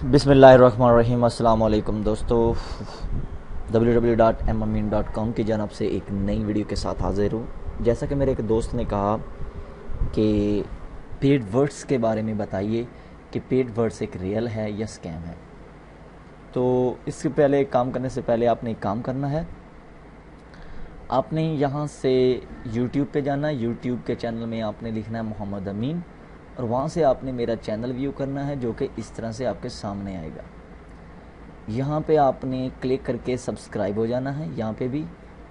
बिस्मिल्लाहिर्रहमानिर्रहीम। अस्सलाम वालेकुम दोस्तों, www.mamin.com की जानब से एक नई वीडियो के साथ हाजिर हूँ। जैसा कि मेरे एक दोस्त ने कहा कि पेड वर्ड्स के बारे में बताइए कि पेड वर्ड्स एक रियल है या स्कैम है। तो इसके पहले काम करने से पहले आपने एक काम करना है। आपने यहाँ से यूट्यूब पे जाना है। यूट्यूब के चैनल में आपने लिखना है मोहम्मद अमीन और वहाँ से आपने मेरा चैनल व्यू करना है, जो कि इस तरह से आपके सामने आएगा। यहाँ पे आपने क्लिक करके सब्सक्राइब हो जाना है यहाँ पे भी।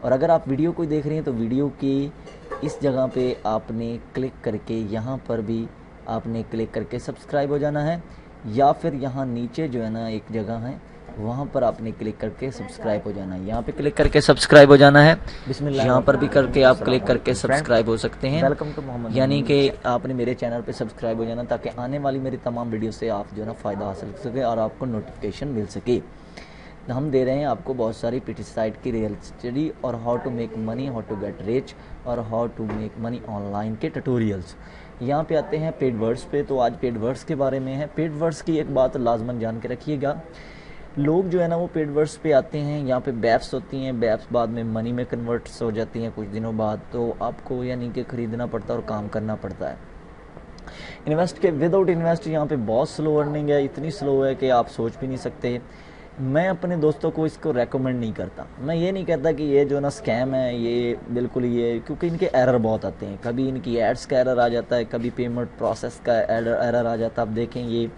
और अगर आप वीडियो को देख रहे हैं तो वीडियो की इस जगह पे आपने क्लिक करके यहाँ पर भी आपने क्लिक करके सब्सक्राइब हो जाना है, या फिर यहाँ नीचे जो है ना एक जगह है वहाँ पर आपने क्लिक करके सब्सक्राइब हो जाना है। यहाँ पे क्लिक करके सब्सक्राइब हो जाना है। बिस्मिल्लाह, यहाँ पर भी करके आप क्लिक करके सब्सक्राइब हो सकते हैं। वेलकम टू मोहम्मद, यानी कि आपने मेरे चैनल पे सब्सक्राइब हो जाना ताकि आने वाली मेरी तमाम वीडियो से आप जो है ना फ़ायदा हासिल कर सके और आपको नोटिफिकेशन मिल सके। हम दे रहे हैं आपको बहुत सारी पीटी साइट की रियल स्टडी और how to make money, how to get rich और how to make money online के ट्यूटोरियल्स। यहाँ पे आते हैं पेड वर्ड्स पे। तो आज पेड वर्ड्स के बारे में है। पेड वर्ड्स की एक बात लाजमन जान के रखिएगा। लोग जो है ना वो पेड वर्ड्स पे आते हैं, यहाँ पे बैप्स होती हैं, बैप्स बाद में मनी में कन्वर्ट्स हो जाती हैं कुछ दिनों बाद। तो आपको यानी कि ख़रीदना पड़ता है और काम करना पड़ता है। इन्वेस्ट के विदाउट इन्वेस्ट यहाँ पे बहुत स्लो अर्निंग है, इतनी स्लो है कि आप सोच भी नहीं सकते। मैं अपने दोस्तों को इसको रेकमेंड नहीं करता। मैं ये नहीं कहता कि ये जो ना स्कैम है, ये बिल्कुल ये, क्योंकि इनके एरर बहुत आते हैं। कभी इनकी एड्स का एरर आ जाता है, कभी पेमेंट प्रोसेस का एरर आ जाता है। आप देखें ये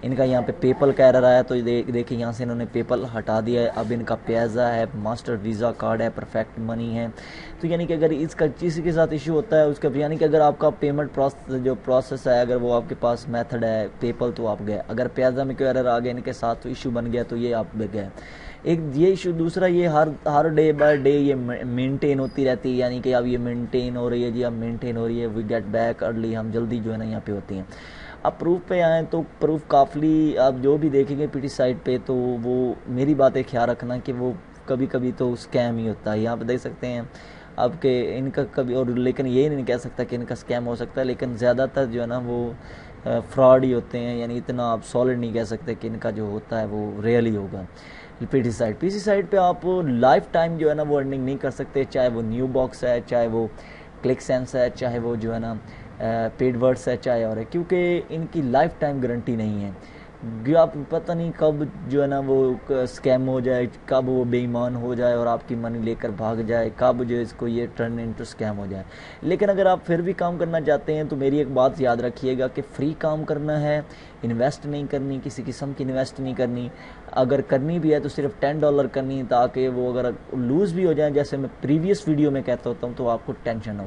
इनका यहाँ पे पेपल का एरर आया तो देखिए यहाँ से इन्होंने पेपल हटा दिया है। अब इनका पैसा है, मास्टर वीज़ा कार्ड है, परफेक्ट मनी है। तो यानी कि अगर इसका किसी के साथ इशू होता है उसका, यानी कि अगर आपका पेमेंट प्रोसेस है, अगर वो आपके पास मेथड है पेपल तो आप गए। अगर पैसा में कोई एरर आ गया इनके साथ तो इशू बन गया तो ये आप गए। एक ये इशू। दूसरा ये हर डे बाय डे ये मेंटेन होती रहती है, यानी कि अब ये मेंटेन हो रही है जी, अब मेंटेन हो रही है। वी गेट बैक अर्ली, हम जल्दी जो है ना यहाँ पे होती हैं। अब प्रूफ पे आए तो प्रूफ काफ़ी आप जो भी देखेंगे पीटी साइट पे, तो वो मेरी बातें ख्याल रखना कि वो कभी कभी तो स्कैम ही होता है। यहाँ पे देख सकते हैं आपके इनका कभी, और लेकिन ये नहीं कह सकता कि इनका स्कैम हो सकता है, लेकिन ज़्यादातर जो है ना वो फ्रॉड ही होते हैं। यानी इतना आप सॉलिड नहीं कह सकते कि इनका जो होता है वो रियल ही होगा। पीसी साइट पे आप लाइफ टाइम जो है ना वो अर्निंग नहीं कर सकते, चाहे वो न्यू बॉक्स है, चाहे वो क्लिक सेंस है, चाहे वो जो है ना पेड वर्ड्स है, चाहे और है, क्योंकि इनकी लाइफ टाइम गारंटी नहीं है। आप पता नहीं कब जो है ना वो स्कैम हो जाए, कब वो बेईमान हो जाए और आपकी मनी लेकर भाग जाए, कब जो इसको ये टर्न इनटू स्कैम हो जाए। लेकिन अगर आप फिर भी काम करना चाहते हैं तो मेरी एक बात याद रखिएगा कि फ्री काम करना है, इन्वेस्ट नहीं करनी, किसी किस्म की इन्वेस्ट नहीं करनी। अगर करनी भी है तो सिर्फ $10 करनी है, ताकि वो अगर लूज़ भी हो जाए, जैसे मैं प्रीवियस वीडियो में कहता होता हूँ, तो आपको टेंशन हो।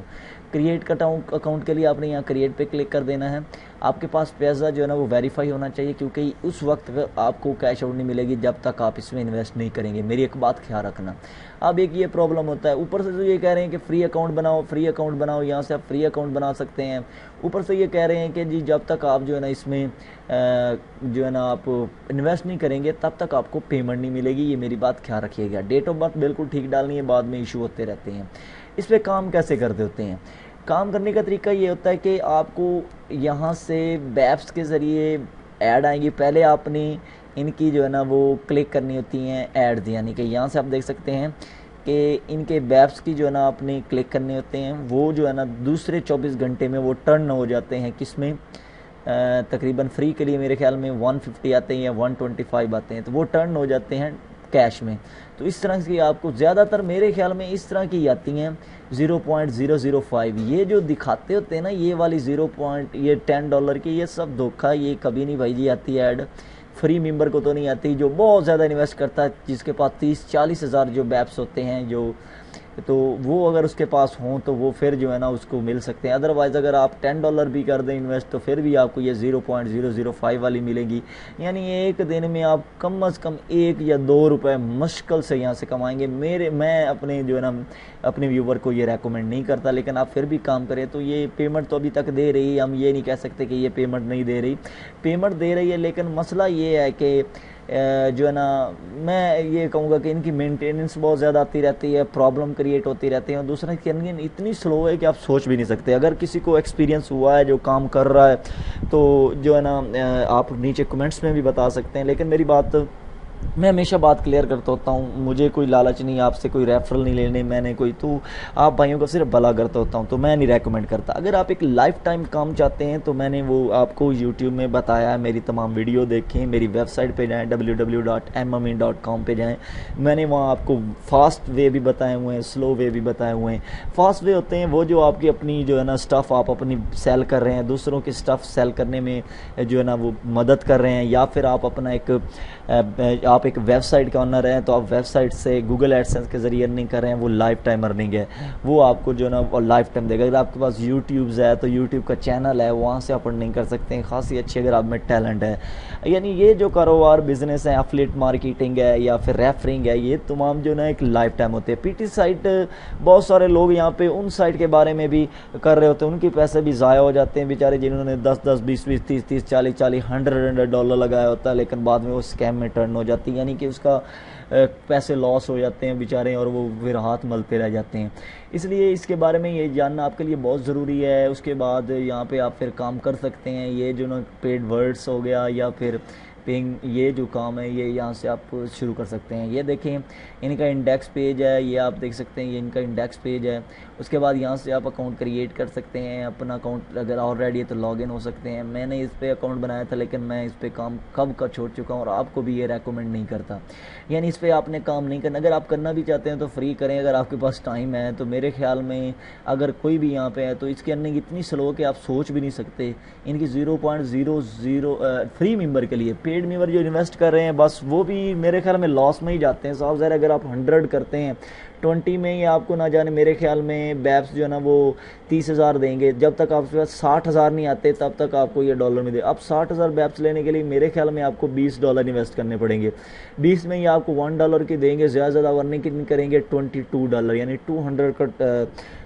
क्रिएट अकाउंट के लिए आपने यहाँ क्रिएट पे क्लिक कर देना है। आपके पास पैसा जो है ना वो वेरीफाई होना चाहिए, क्योंकि उस वक्त आपको कैश आउट नहीं मिलेगी जब तक आप इसमें इन्वेस्ट नहीं करेंगे। मेरी एक बात ख्याल रखना। अब एक ये प्रॉब्लम होता है, ऊपर से तो ये कह रहे हैं कि फ्री अकाउंट बनाओ, फ्री अकाउंट बनाओ, यहाँ से आप फ्री अकाउंट बना सकते हैं। ऊपर से ये कह रहे हैं कि जी जब तक आप जो है ना इसमें जो है ना आप इन्वेस्ट नहीं करेंगे तब तक आपको पेमेंट नहीं मिलेगी। ये मेरी बात ख्याल रखिएगा। डेट ऑफ बर्थ बिल्कुल ठीक डालनी है, बाद में इशू होते रहते हैं। इस पर काम कैसे करते होते हैं? काम करने का तरीका ये होता है कि आपको यहाँ से बैप्स के ज़रिए ऐड आएंगी। पहले आपने इनकी जो है ना वो क्लिक करनी होती हैं ऐड, यानी कि यहाँ से आप देख सकते हैं कि इनके बैप्स की जो है ना आपने क्लिक करने होते हैं। वो जो है ना दूसरे 24 घंटे में वो टर्न हो जाते हैं। किसमें? तकरीबन फ्री के लिए मेरे ख्याल में 150 आते हैं या 125 आते हैं, तो वो टर्न हो जाते हैं कैश में। तो इस तरह की आपको ज़्यादातर मेरे ख्याल में इस तरह की आती हैं 0.005। ये जो दिखाते होते हैं ना ये वाली ये $10 की, ये सब धोखा। ये कभी नहीं भाई जी आती है ऐड। फ्री मेंबर को तो नहीं आती, जो बहुत ज़्यादा इन्वेस्ट करता है, जिसके पास 30-40 हज़ार जो बैप्स होते हैं जो, तो वो अगर उसके पास हों तो वो फिर जो है ना उसको मिल सकते हैं। अदरवाइज़ अगर आप $10 भी कर दें इन्वेस्ट तो फिर भी आपको ये 0.005 वाली मिलेगी। यानी एक दिन में आप कम से कम 1 या 2 रुपए मुश्किल से यहाँ से कमाएंगे। मैं अपने जो है ना अपने व्यूवर को ये रेकमेंड नहीं करता, लेकिन आप फिर भी काम करें। तो ये पेमेंट तो अभी तक दे रही है, हम ये नहीं कह सकते कि ये पेमेंट नहीं दे रही, पेमेंट दे रही है। लेकिन मसला ये है कि जो है ना, मैं ये कहूँगा कि इनकी मेंटेनेंस बहुत ज़्यादा आती रहती है, प्रॉब्लम क्रिएट होती रहती है, और दूसरा कि अर्निंग इतनी स्लो है कि आप सोच भी नहीं सकते। अगर किसी को एक्सपीरियंस हुआ है जो काम कर रहा है तो जो है ना आप नीचे कमेंट्स में भी बता सकते हैं। लेकिन मेरी बात, मैं हमेशा बात क्लियर करता होता हूँ, मुझे कोई लालच नहीं, आपसे कोई रेफरल नहीं लेने मैंने कोई, तो आप भाइयों का सिर्फ भला करता होता हूँ, तो मैं नहीं रेकमेंड करता। अगर आप एक लाइफ टाइम काम चाहते हैं तो मैंने वो आपको यूट्यूब में बताया है, मेरी तमाम वीडियो देखें, मेरी वेबसाइट पे जाएं www.mamin.com पे जाएं, मैंने वहाँ आपको फास्ट वे भी बताए हुए हैं, स्लो वे भी बताए हुए हैं। फास्ट वे होते हैं वो जो आपकी अपनी जो है ना स्टफ़ आप अपनी सेल कर रहे हैं, दूसरों की स्टफ़ सेल करने में जो है ना वो मदद कर रहे हैं, या फिर आप अपना आप एक वेबसाइट का ओनर हैं तो आप वेबसाइट से गूगल एडसेंस के ज़रिए अर्निंग कर रहे हैं, वो लाइफ टाइम अर्निंग है, वो आपको जो है ना लाइफ टाइम देगा। अगर आपके पास यूट्यूब्स है तो यूट्यूब का चैनल है, वहाँ से आप अर्निंग कर सकते हैं खासी अच्छी, अगर आप में टैलेंट है। यानी ये जो कारोबार बिजनेस है, एफिलिएट मार्केटिंग है या फिर रेफरिंग है, ये तमाम जो ना एक लाइफ टाइम होते हैं। पीटी साइट बहुत सारे लोग यहाँ पे उन साइट के बारे में भी कर रहे होते हैं, उनके पैसे भी ज़ाया हो जाते हैं बेचारे, जिन्होंने 10-10, 20-20, 30-30, 40-40, $100 लगाया होता है, लेकिन बाद में वो स्कैम में टर्न हो जाती है, यानी कि उसका पैसे लॉस हो जाते हैं बेचारे, और वो फिर हाथ मलते रह जाते हैं। इसलिए इसके बारे में ये जानना आपके लिए बहुत ज़रूरी है। उसके बाद यहाँ पे आप फिर काम कर सकते हैं, ये जो ना पेड वर्ड्स हो गया या फिर पेइंग, ये जो काम है ये यहाँ से आप शुरू कर सकते हैं। ये देखें इनका इंडेक्स पेज है, ये आप देख सकते हैं, ये इनका इंडेक्स पेज है। उसके बाद यहाँ से आप अकाउंट क्रिएट कर सकते हैं, अपना अकाउंट अगर ऑलरेडी है तो लॉगिन हो सकते हैं। मैंने इस पर अकाउंट बनाया था, लेकिन मैं इस पर काम कब का छोड़ चुका हूँ, और आपको भी ये रेकमेंड नहीं करता। यानी इस पर आपने काम नहीं करना, अगर आप करना भी चाहते हैं तो फ्री करें, अगर आपके पास टाइम है तो। मेरे ख्याल में अगर कोई भी यहाँ पे है तो इसकी अर्निंग इतनी स्लो कि आप सोच भी नहीं सकते। इनकी 0.00 फ्री मेंबर के लिए, पेड मेंबर जो इन्वेस्ट कर रहे हैं बस वो भी मेरे ख्याल में लॉस में ही जाते हैं साहब। ज़रा अगर आप 100 करते हैं 20 में, या आपको ना जाने मेरे ख्याल में बैप्स जो है ना वो 30,000 देंगे, जब तक आपके पास 60,000 नहीं आते तब तक आपको ये डॉलर में दे। अब 60,000 बैप्स लेने के लिए मेरे ख्याल में आपको $20 इन्वेस्ट करने पड़ेंगे, 20 में ये आपको $1 की देंगे, ज़्यादा अर्निंग कितनी करेंगे $22, यानी 200 का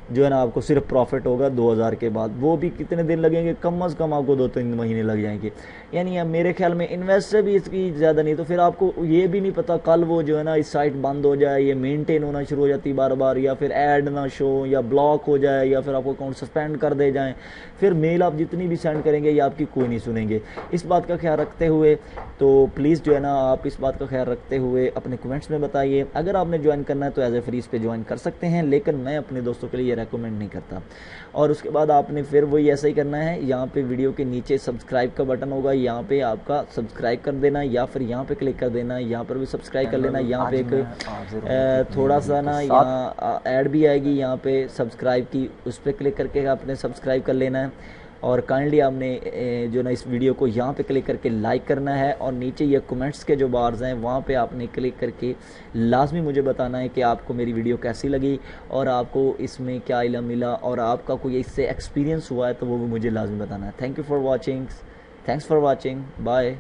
जो है ना आपको सिर्फ प्रॉफिट होगा 2000 के बाद। वो भी कितने दिन लगेंगे, कम अज़ कम आपको 2-3 महीने लग जाएंगे। यानी अब मेरे ख्याल में इन्वेस्ट से भी इसकी ज़्यादा नहीं, तो फिर आपको ये भी नहीं पता कल वो जो है ना इस साइट बंद हो जाए, ये मेंटेन होना शुरू हो जाती बार बार, या फिर ऐड ना शो, या ब्लॉक हो जाए, या फिर आपको अकाउंट सस्पेंड कर दे जाएँ, फिर मेल आप जितनी भी सेंड करेंगे ये आपकी कोई नहीं सुनेंगे। इस बात का ख्याल रखते हुए तो प्लीज़ जो है ना आप इस बात का ख्याल रखते हुए अपने कमेंट्स में बताइए। अगर आपने ज्वाइन करना है तो एज ए फ्री इस पे ज्वाइन कर सकते हैं, लेकिन मैं अपने दोस्तों के लिए ये रेकमेंड नहीं करता। और उसके बाद आपने फिर वही ऐसा ही करना है, यहाँ पे वीडियो के नीचे सब्सक्राइब का बटन होगा, यहाँ पे आपका सब्सक्राइब कर देना, या फिर यहाँ पे क्लिक कर देना, यहाँ पर भी सब्सक्राइब कर लेना। यहाँ पे एक थोड़ा सा ना यहाँ ऐड भी आएगी, यहाँ पे सब्सक्राइब की, उस पर क्लिक करके आपने सब्सक्राइब कर लेना है। और काइंडली आपने जो ना इस वीडियो को यहाँ पे क्लिक करके लाइक करना है, और नीचे ये कमेंट्स के जो बार्स हैं वहाँ पे आपने क्लिक करके लाजमी मुझे बताना है कि आपको मेरी वीडियो कैसी लगी और आपको इसमें क्या इल्म मिला, और आपका कोई इससे एक्सपीरियंस हुआ है तो वो भी मुझे लाजमी बताना है। Thanks for watching, bye.